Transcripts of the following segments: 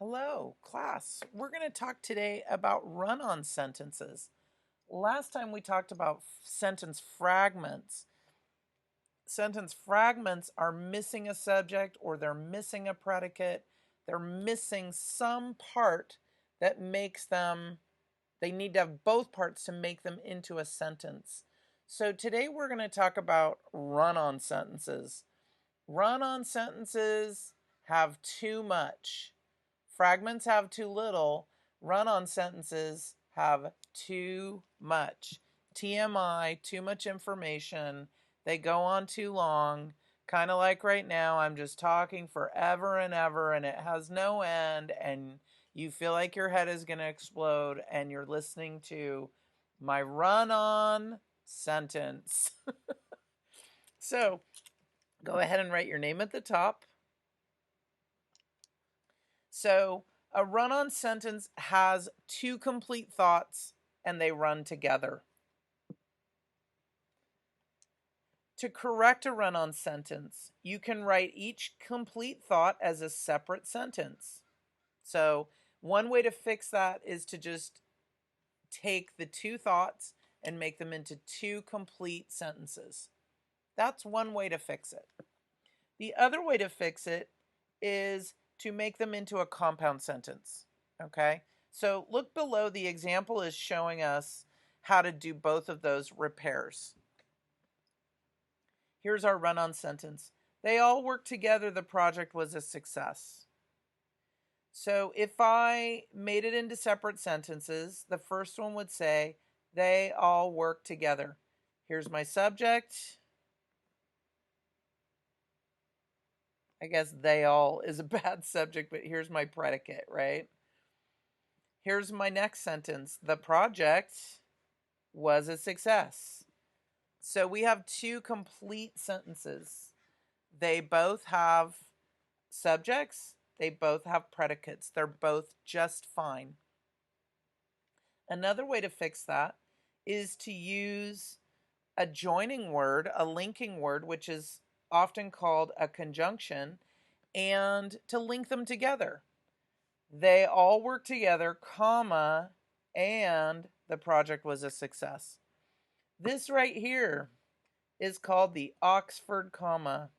Hello, class. We're going to talk today about run-on sentences. Last time we talked about sentence fragments. Sentence fragments are missing a subject or they're missing a predicate. They're missing some part that makes them, they need to have both parts to make them into a sentence. So today we're going to talk about run-on sentences. Run-on sentences have too much. Fragments have too little. Run-on sentences have too much. TMI, too much information. They go on too long. Kind of like right now, I'm just talking forever and ever, and it has no end, and you feel like your head is going to explode, and you're listening to my run-on sentence. So, go ahead and write your name at the top. So a run-on sentence has two complete thoughts and they run together. To correct a run-on sentence, you can write each complete thought as a separate sentence. So one way to fix that is to just take the two thoughts and make them into two complete sentences. That's one way to fix it. The other way to fix it is to make them into a compound sentence. Okay? So look below. The example is showing us how to do both of those repairs. Here's our run-on sentence. They all worked together. The project was a success. So if I made it into separate sentences, the first one would say, they all work together. Here's my subject. I guess they all is a bad subject, but here's my predicate, right? Here's my next sentence. The project was a success. So we have two complete sentences. They both have subjects. They both have predicates. They're both just fine. Another way to fix that is to use a joining word, a linking word, which is often called a conjunction, and to link them together. They all work together, comma, and the project was a success. This right here is called the Oxford comma.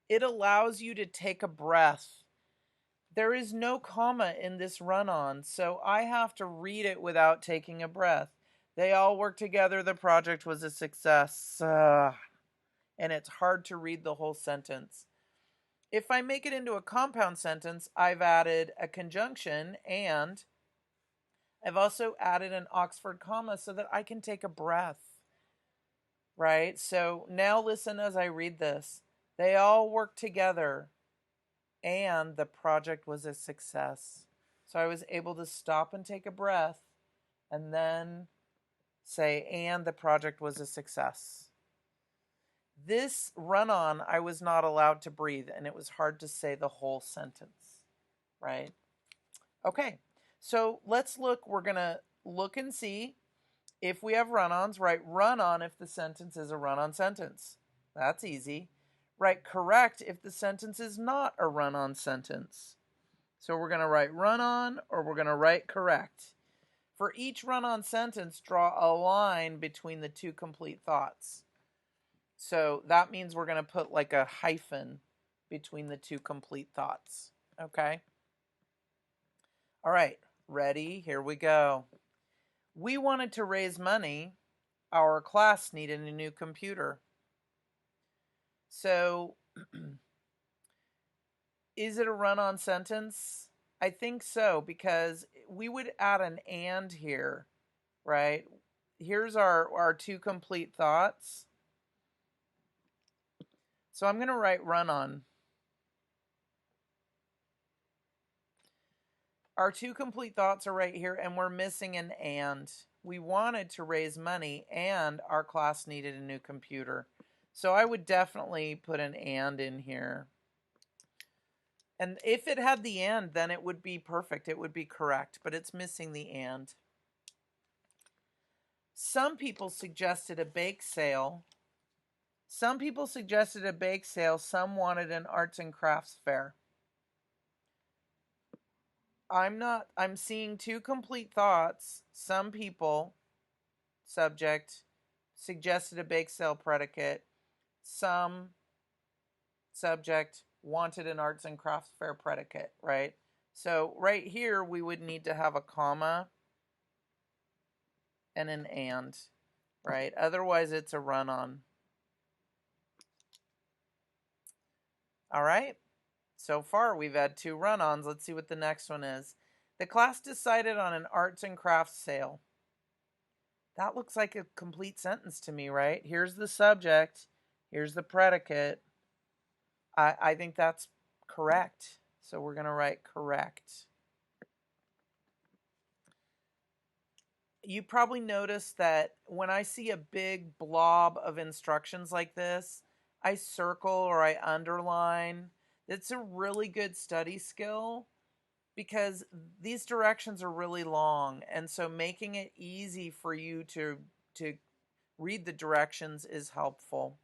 It allows you to take a breath. There is no comma in this run-on, so I have to read it without taking a breath. They all work together, the project was a success. And it's hard to read the whole sentence. If I make it into a compound sentence, I've added a conjunction and I've also added an Oxford comma so that I can take a breath, right? So now listen as I read this. They all worked together and the project was a success. So I was able to stop and take a breath and then say, and the project was a success. This run-on, I was not allowed to breathe, and it was hard to say the whole sentence, right? Okay, so let's look. We're going to look and see if we have run-ons. Write run-on if the sentence is a run-on sentence. That's easy. Write correct if the sentence is not a run-on sentence. So we're going to write run-on or we're going to write correct. For each run-on sentence, draw a line between the two complete thoughts. So that means we're going to put like a hyphen between the two complete thoughts. Okay? All right, ready? Here we go. We wanted to raise money. Our class needed a new computer. So, is it a run-on sentence? I think so, because we would add an and here, right? Here's our two complete thoughts. So I'm going to write run-on. Our two complete thoughts are right here, and we're missing an and. We wanted to raise money, and our class needed a new computer. So I would definitely put an and in here. And if it had the and, then it would be perfect. It would be correct, but it's missing the and. Some people suggested a bake sale. Some people suggested a bake sale, some wanted an arts and crafts fair. I'm seeing two complete thoughts. Some people, subject, suggested a bake sale predicate. Some, subject, wanted an arts and crafts fair predicate, right? So right here, we would need to have a comma and an and, right? Otherwise, it's a run-on. All right? So far, we've had 2 run-ons. Let's see what the next one is. The class decided on an arts and crafts sale. That looks like a complete sentence to me, right? Here's the subject. Here's the predicate. I think that's correct. So we're going to write correct. You probably noticed that when I see a big blob of instructions like this, I circle or I underline. It's a really good study skill because these directions are really long, and so making it easy for you to read the directions is helpful.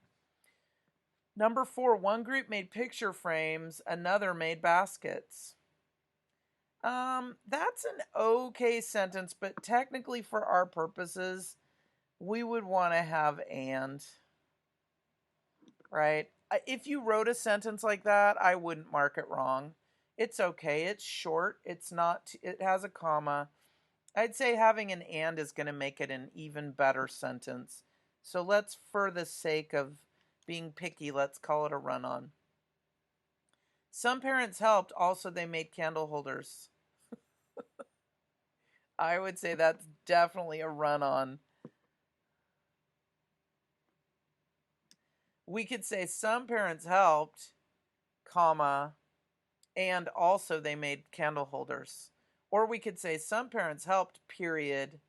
Number 4, one group made picture frames, another made baskets. That's an okay sentence, but technically for our purposes, we would want to have and, right? If you wrote a sentence like that, I wouldn't mark it wrong. It's okay. It's short. It's not, it has a comma. I'd say having an and is going to make it an even better sentence. So let's, for the sake of being picky, let's call it a run-on. Some parents helped. Also, they made candle holders. I would say that's definitely a run-on. We could say some parents helped, comma, and also they made candle holders. Or we could say some parents helped, period,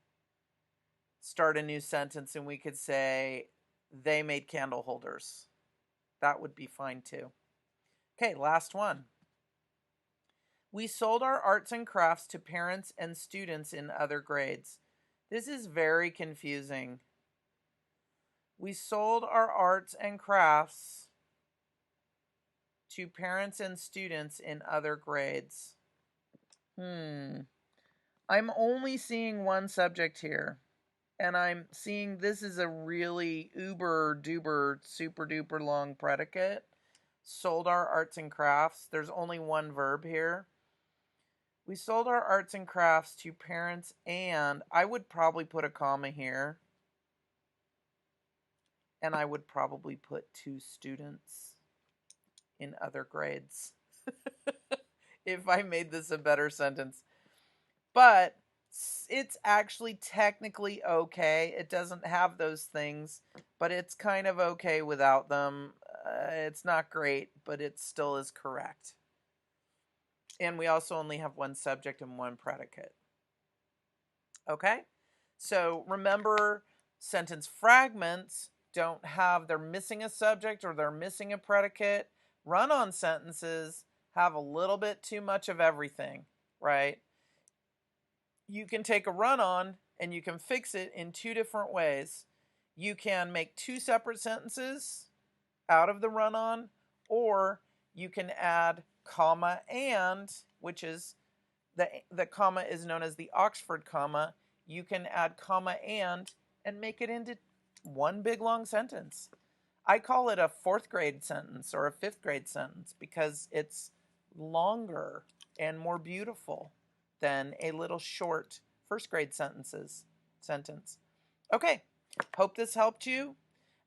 start a new sentence, and we could say they made candle holders. That would be fine too. Okay, last one. We sold our arts and crafts to parents and students in other grades. This is very confusing. We sold our arts and crafts to parents and students in other grades. I'm only seeing one subject here. And I'm seeing this is a really uber duper super duper long predicate. Sold our arts and crafts. There's only one verb here. We sold our arts and crafts to parents, and I would probably put a comma here. And I would probably put to students in other grades. If I made this a better sentence. But it's actually technically okay. It doesn't have those things, but it's kind of okay without them. It's not great, but it still is correct. And we also only have one subject and one predicate. Okay? So remember, sentence fragments don't have, they're missing a subject or they're missing a predicate. Run-on sentences have a little bit too much of everything, right? You can take a run-on and you can fix it in 2 different ways. You can make 2 separate sentences out of the run-on, or you can add comma and, which is the comma is known as the Oxford comma. You can add comma and make it into one big long sentence. I call it a 4th grade sentence or a 5th grade sentence because it's longer and more beautiful than a little short 1st grade sentence. Okay, hope this helped you.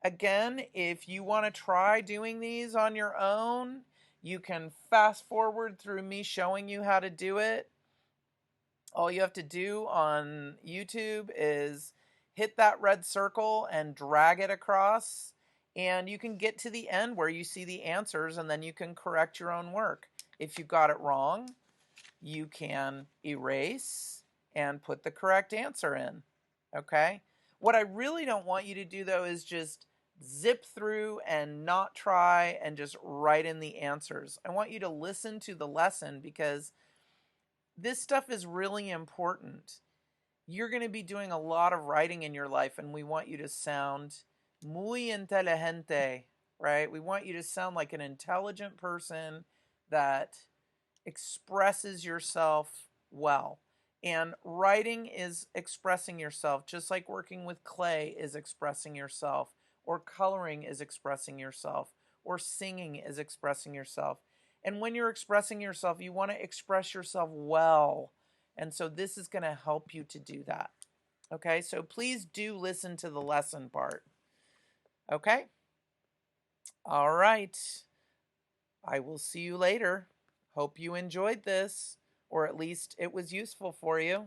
Again, if you want to try doing these on your own, you can fast forward through me showing you how to do it. All you have to do on YouTube is hit that red circle and drag it across, and you can get to the end where you see the answers, and then you can correct your own work. If you got it wrong, you can erase and put the correct answer in. Okay? What I really don't want you to do, though, is just zip through and not try and just write in the answers. I want you to listen to the lesson because this stuff is really important. You're going to be doing a lot of writing in your life, and we want you to sound muy inteligente, right? We want you to sound like an intelligent person that expresses yourself well. And writing is expressing yourself, just like working with clay is expressing yourself, or coloring is expressing yourself, or singing is expressing yourself. And when you're expressing yourself, you want to express yourself well. And so this is going to help you to do that. Okay, so please do listen to the lesson part. Okay? All right. I will see you later. Hope you enjoyed this, or at least it was useful for you.